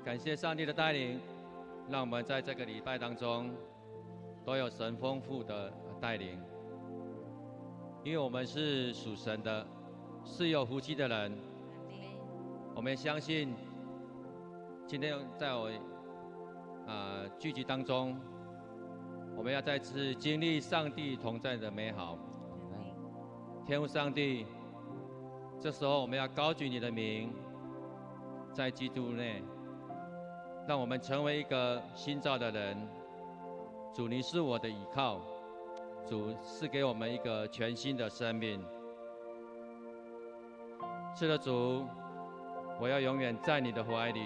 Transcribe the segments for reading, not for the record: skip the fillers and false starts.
感谢上帝的带领，让我们在这个礼拜当中都有神丰富的带领。因为我们是属神的，是有福气的人。我们相信，今天在我聚集当中，我们要再次经历上帝同在的美好。天父上帝，这时候我们要高举你的名，在基督内，让我们成为一个新造的人。主，你是我的倚靠，主赐给我们一个全新的生命。是的，主，我要永远在你的怀里。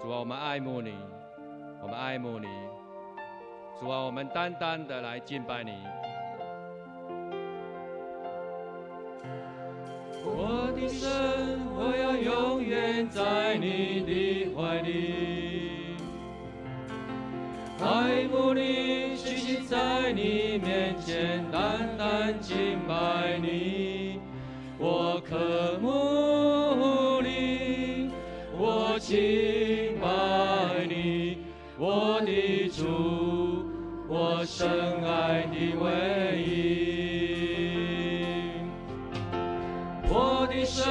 主啊，我们爱慕你，我们爱慕你。主啊，我们单单的来敬拜你。我的神，我要永远在你的怀里，爱慕你，屈膝在你面前，单单敬拜你。我渴慕你，我敬拜你，我的主，我深爱的唯一。我的神，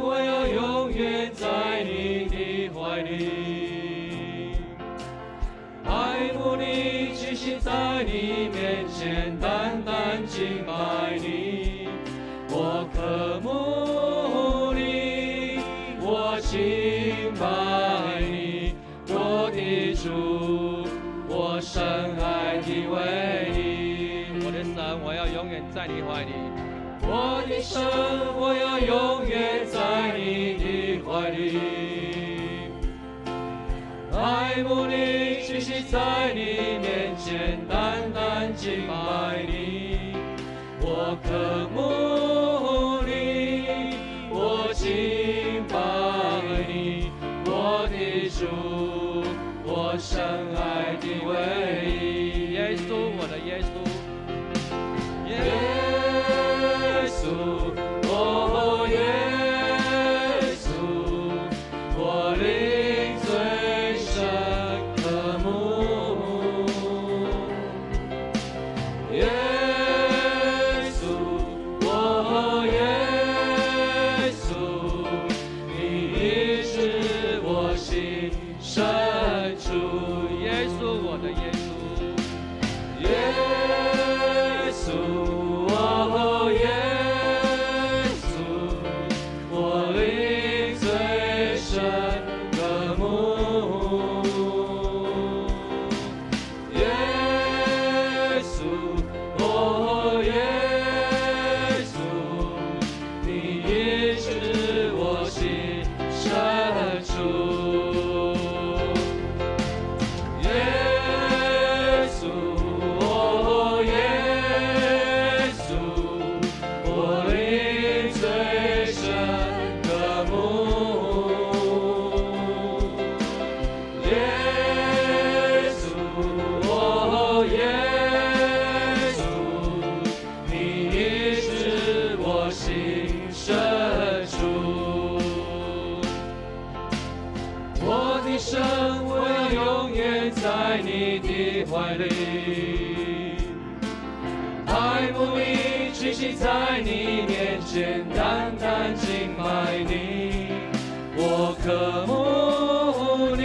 我要永远在你的怀里，爱慕你，屈膝在你面前，单单敬拜你。我渴慕你，我敬拜你，我的主，我深爱的唯一。我的神，我要永远在你怀里。我的神，我要永远在你的怀里，爱慕你，屈膝在你面前，单单敬拜你。我渴慕你，我敬拜你，我的主，我深爱的唯一。耶稣，我的耶稣，耶稣，哦耶稣，我灵最深渴慕。耶稣，哦耶稣，你是我心深处。耶稣，我的耶稣，耶稣。哦，耶稣，我灵最深渴慕。耶稣，哦，耶稣，你医治我心深处。耶稣，哦，耶在你的怀里，爱慕你，屈膝在你面前，单单敬拜你。我渴慕你，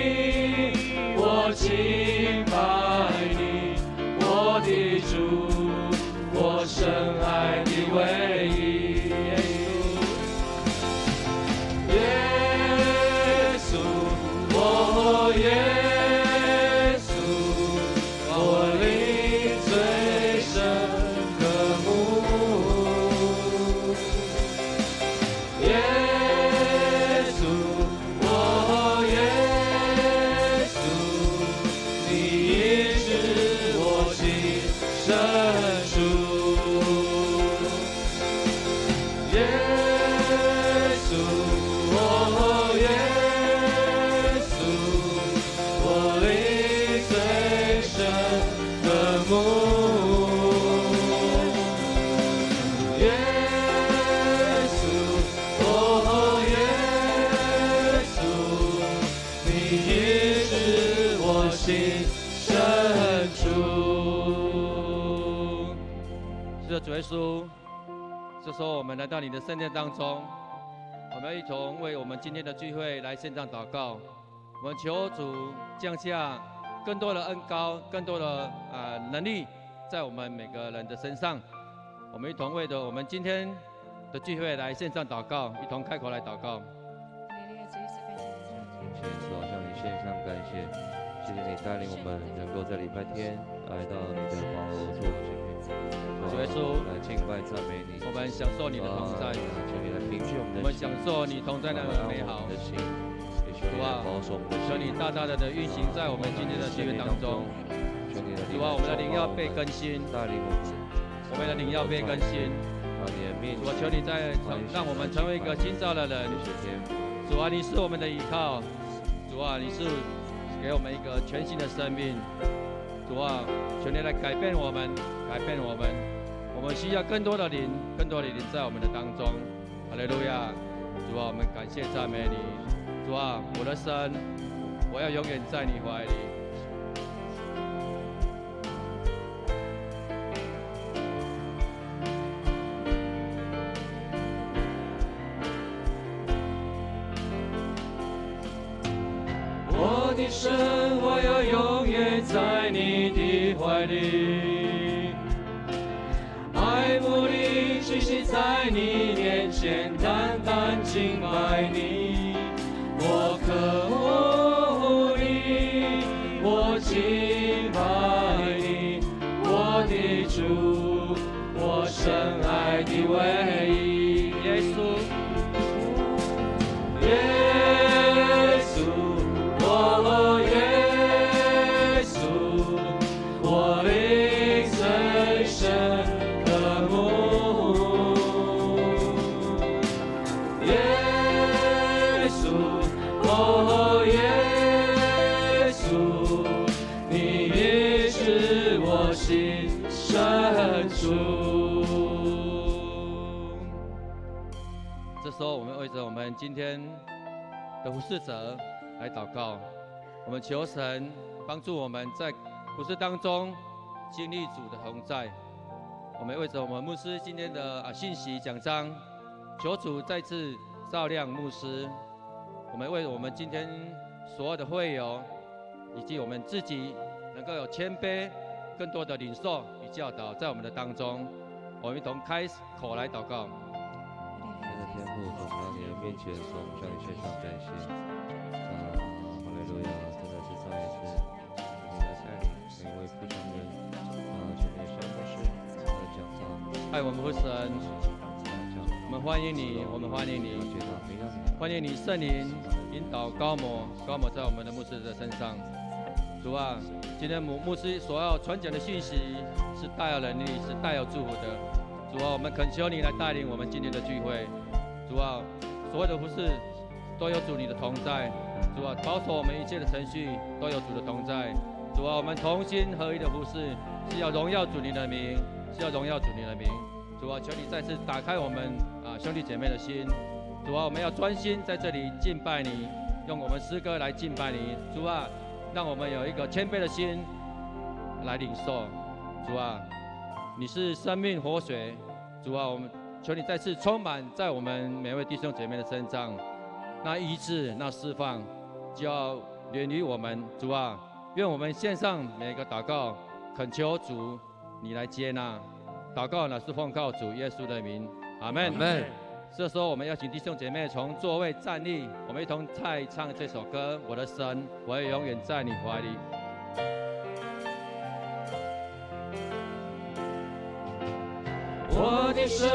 我敬拜你，我的主，我深爱的唯一。耶稣，哦耶。耶稣，哦医治我心深处。是的，主耶稣，这时候我们来到你的圣殿当中，我们一同为我们今天的聚会来献上祷告。我们求主降下更多的恩膏，更多的能力在我们每个人的身上。我们一同为着我们今天的聚会来献上祷告，一同开口来祷告。谢主啊，向你献上感谢，谢谢你带领我们能够在礼拜天来到你的宝座前面。主耶稣，来敬拜赞美你。我们享受你的同在，求你来平静我们的心，我们享受你同在的美好。主啊，求你大大的运行在我们今天的聚会当中。主啊，我们的灵要被更新，带领我们的灵要被更新。主啊，求你在让我们成为一个新造的人。主啊，你是我们的依靠。主啊，你是给我们一个全新的生命。主啊，求你来改变我们，改变我们。我们需要更多的灵，更多的灵在我们的当中。哈利路亚！主啊，我们感谢赞美你。主啊，我的神，我要永远在你怀里。我的神，我要永远在你的怀里。爱慕你，屈膝在你面前，单单敬拜你。我渴慕你，我敬拜你，我的主，我深爱的唯一耶稣，耶稣，哦耶稣，我灵最深渴慕，耶稣。哦，耶稣，你医治我心深处。这时候，我们为着我们今天的服侍者来祷告，我们求神帮助我们在服侍当中经历主的同在。我们为着我们牧师今天的信息讲章，求主再次照亮牧师。我们为我们今天所有的会友，以及我们自己，能够有谦卑、更多的领受与教导在我们的当中，我们一同开口来祷告。天的天父，走到你的面前，说我们向你献上感谢。哈利路亚！真的是再一次，你来带领每位负伤人，求你向牧师的讲章。爱我们父神，我们欢迎你，我们欢迎你。欢迎你圣灵引导高摩在我们的牧师的身上。主啊，今天牧师所要传讲的讯息是带有能力，是带有祝福的。主啊，我们恳求你来带领我们今天的聚会。主啊，所有的服事都有主你的同在。主啊，保守我们一切的程序都有主的同在。主啊，我们同心合一的服事是要荣耀主你的名，是要荣耀主你的名。主啊，求你再次打开我们兄弟姐妹的心。主啊，我们要专心在这里敬拜你，用我们诗歌来敬拜你。主啊，让我们有一个谦卑的心来领受。主啊，你是生命活水。主啊，我们求你再次充满在我们每位弟兄姐妹的身上，那医治、那释放，就要源于我们。主啊，愿我们献上每个祷告，恳求主你来接纳。祷告乃是奉靠主耶稣的名，阿们。阿们。这时候，我们邀请弟兄姐妹从座位站立，我们一同再唱这首歌：我的神，我要永远在你怀里。我的神，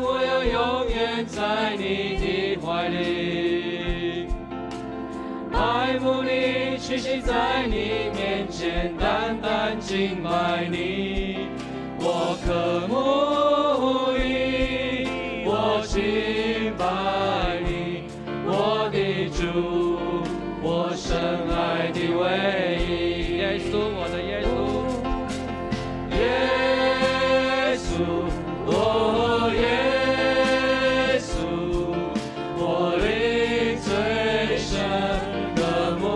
我要永远在你的怀里，爱慕你，屈膝在你面前，单单敬拜你。我渴慕你，我敬拜你，我的主，我深爱的唯一。耶稣，我的耶稣，耶稣，哦耶稣，我灵最深的慕。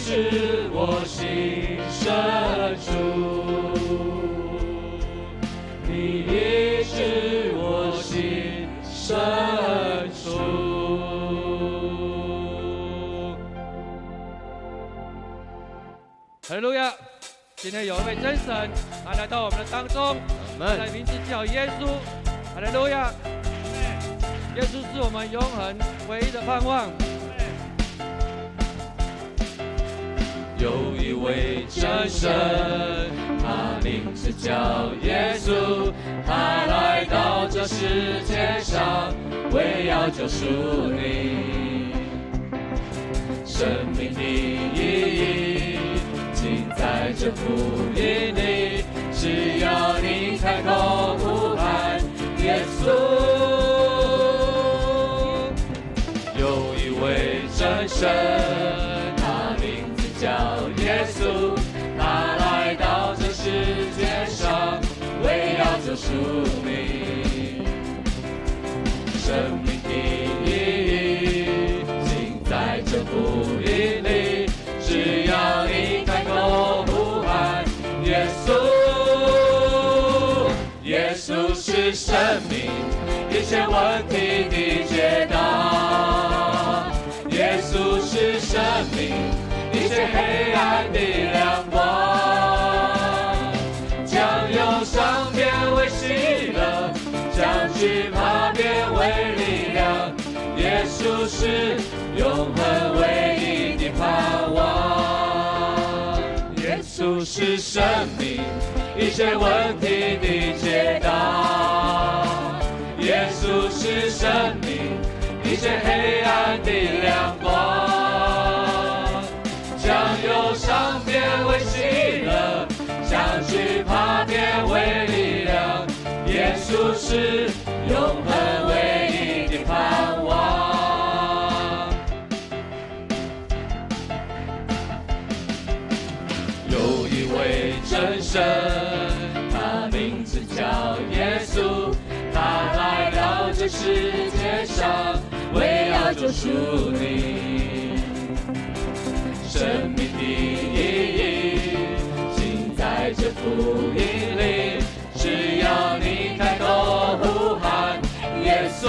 是我心深处，你已是我心深处。哈利路亚！今天有一位真神，他来到我们的当中，他的名字叫耶稣。哈利路亚！耶稣是我们永恒唯一的盼望。有一位真神，他名字叫耶稣，他来到这世界上，为要救赎你。生命的意义尽在这福音里，只要你开口呼喊耶稣。有一位真神，他名字叫耶稣，他来到这世界上，为要救赎你。生命的意义尽在这福音里，只要你开口呼喊耶稣。耶稣是生命一切问题的解答，耶稣是生命一切黑暗的亮光，将忧伤变为喜乐，将惧怕变为力量。耶稣是永恒唯一的盼望，耶稣是生命一切问题的解答，耶稣是生命一切黑暗的亮光，将忧伤变为喜乐，将惧怕变为力量。耶稣是永恒唯一的盼望。有一位真神，他名字叫耶稣，他来到这世界上，为要救赎你。生命的意义尽在这福音里，只要你开口呼喊耶稣。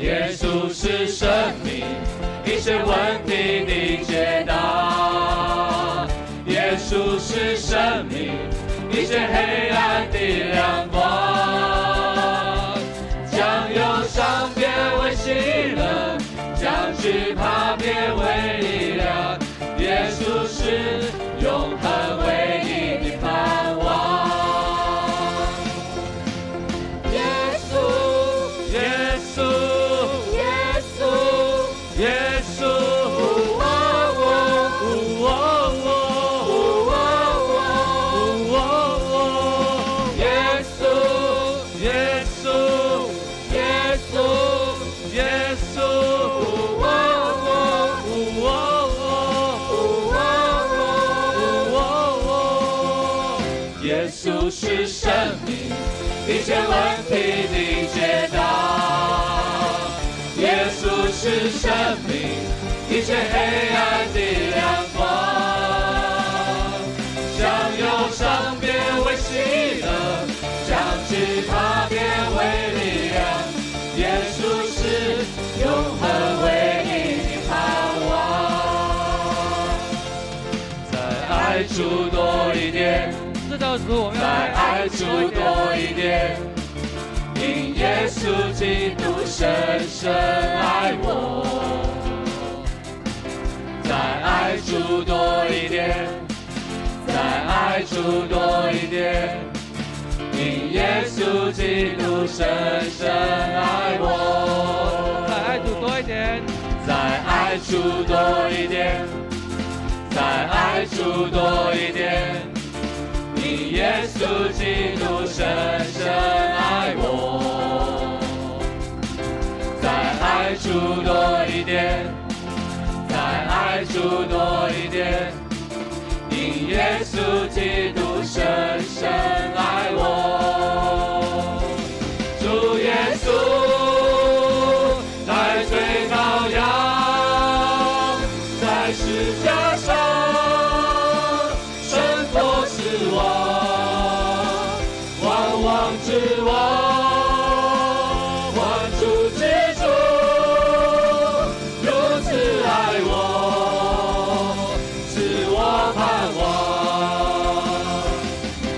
耶稣是生命一切问题的解答，耶稣是生命一切黑暗的亮光，将忧伤变为喜乐，将惧怕变为力量。耶稣是永恒唯一的盼望。耶稣，耶稣，耶稣，耶稣，耶稣是生命一切问题的解答，耶稣是生命一切黑暗的亮光，将忧伤变为喜乐，将惧怕变为力量。耶稣是永恒唯一的盼望，在爱处多一点，在爱处多一点，因耶稣基督深深爱我。在爱处多一点，在爱处多一点，因耶稣基督深深爱我。在爱处多一点，在爱处多一点，在爱处多一点，因耶稣基督深深爱我。在爱处多一点，在爱处多一点，因耶稣基督深深爱我。主耶稣，在最羔羊，在在十架上胜过死亡，万王之王，万主之主，如此爱我，使我盼望。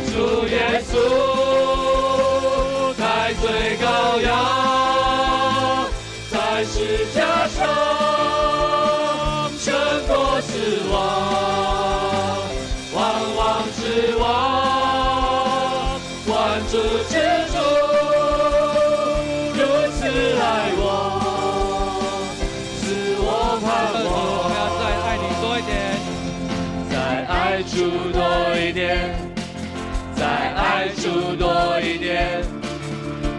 主耶稣，代罪羔羊，在十架上胜过死亡，万王之王，万主之主，如此爱我，使我盼望。我们要再爱你多一点，再爱主多一点，再爱主多一点，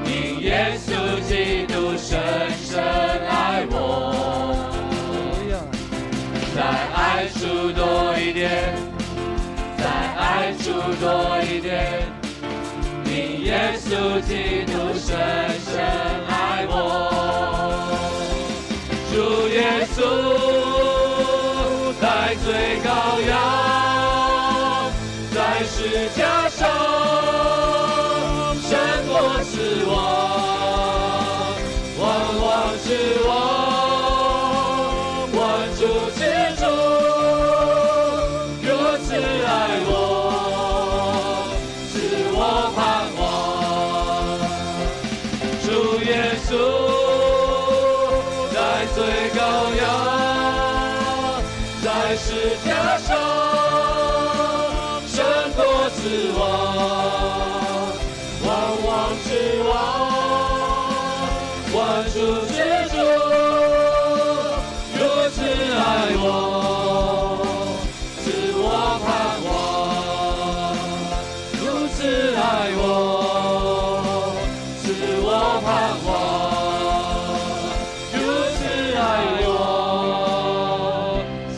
因耶稣基督深深爱我。再爱主多一点，再爱主多一点，因耶稣基督深深爱我。主耶稣，代罪羔羊，在十架上胜过死亡，万王之王，万主之主，如此爱我，使我盼望。主耶稣，代罪羔羊，在十架上胜过死亡，万王之王，万主之主，如此爱我，使我盼望。如此爱我，使我盼望。如此爱我，使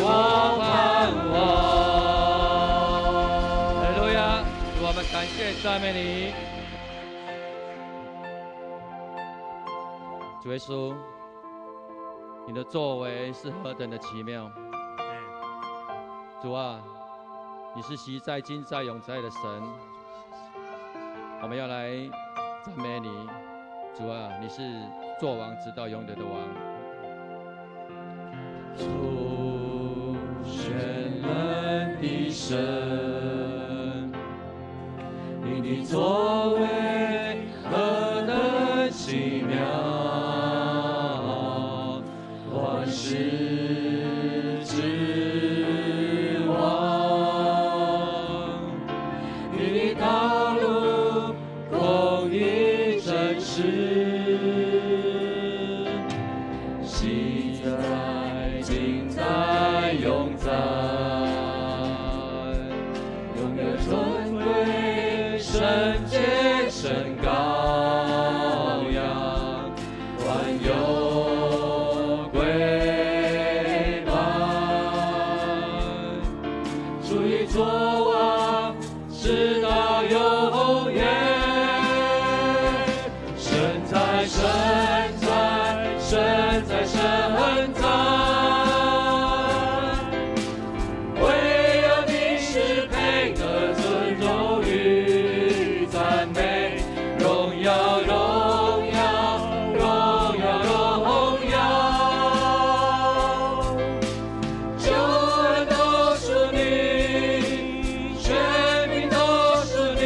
我盼望。哈利路亚！主，我们感谢赞美你，主耶稣，你的作为是何等的奇妙！主啊，你是昔在、今在、永在的神，我们要来赞美你。主啊，你是作王直到永远的王。主全能的神，你的作为何等奇妙，万世之王，你的道路公义真实，昔在、今在、永在，永有尊贵圣洁圣羔羊，万有归还，主已作王，直到永远，神在，神在，神在，神在。唯有你是配得尊荣与赞美，荣耀，荣耀，荣耀，荣耀。救恩都属你，权柄都属你，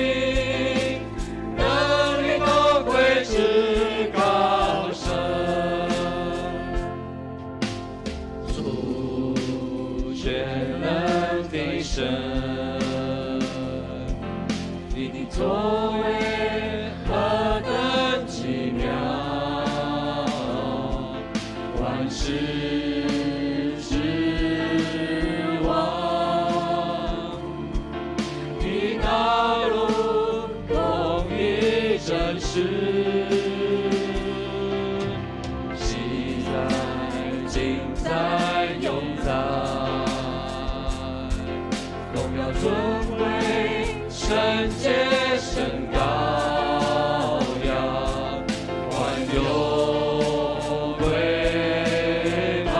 能力都归至高神。主全能的神，你的作为何等奇妙，万世之王，你道路公义真实，昔在、今在、永在，荣耀尊贵圣洁圣羔羊，万有归还，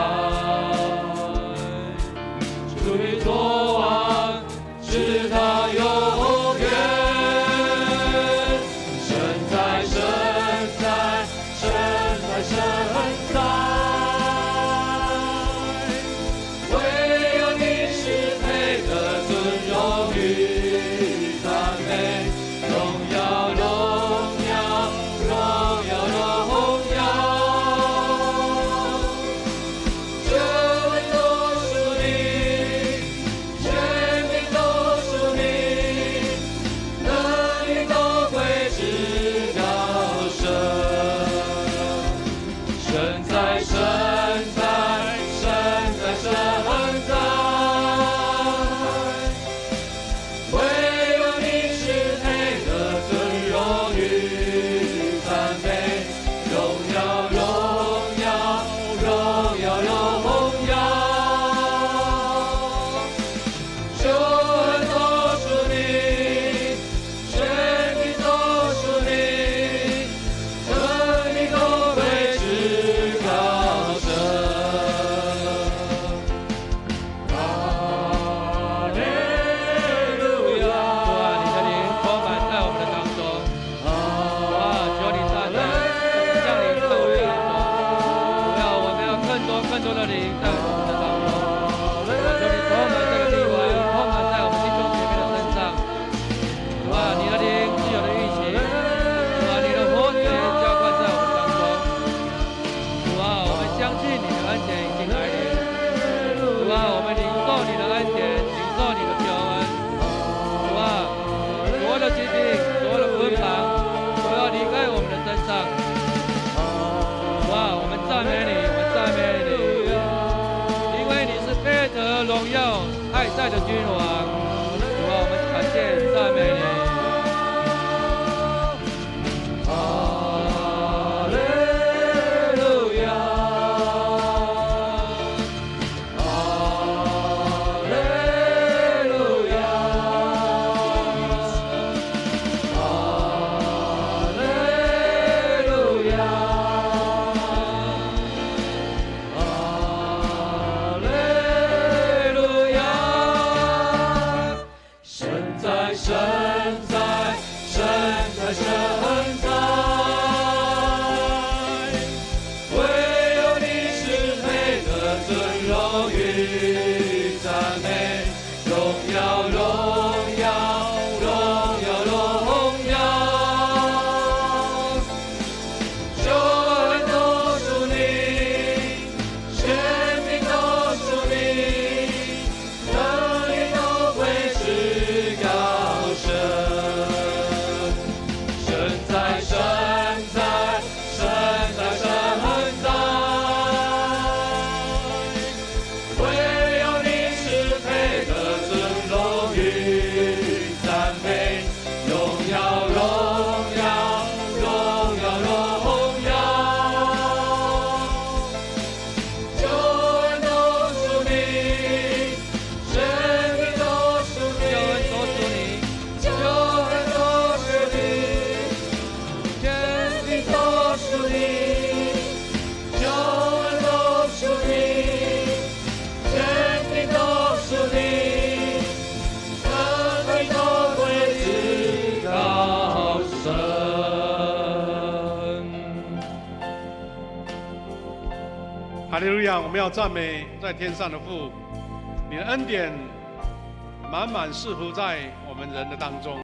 于作王，直到永远。神在，神在，神在，神在，唯有你是配得尊荣与赞美，荣耀，荣耀，荣耀，荣耀。救恩都属你，权柄都属你，能力都归至高神。神在，神在，神在，神在，唯有你是配得尊荣与赞美，荣耀，荣耀，荣耀，荣耀。救恩都属你，权柄都属你，能力都归至高神。哈利路亚！主啊，你的灵充满在我们的当中。主啊，求你大大降临在我们当中。主啊，我们要更多的灵在我们的当中。主啊，求你充满这个地方，充满在我们弟兄姐妹的身上。主啊，你的灵自由的运行。主啊，你的活水浇灌在我们当中。主啊，我们相信你的恩典已经来临。主啊，我们领受你的恩典，领受你的救恩。主啊，所有的疾病，所有的捆绑，都要离开我们的身上。主啊，我们赞美你，我们赞美你，因为你是配得荣耀、爱戴的君王。主啊，我们感谢赞美你。哈利路亚，哈利路亚，哈利路亚，哈利路亚。神在，神在，神在，神在，唯有你是配得尊荣与赞美，荣耀，荣耀，荣耀，荣耀。救恩都属你，权柄都属你，能力都归至高神。神在，神在，神在，神在，唯有你是配得尊荣与赞美，荣耀，荣耀，荣耀，荣耀。救恩都属你，权柄都属救恩你，都属你，救恩都属你，权柄都属你，救恩都属你，权柄都属你，能力都归至高神。哈利路亚！我们要赞美在天上的父，你的恩典满满赐福在我们人的当中。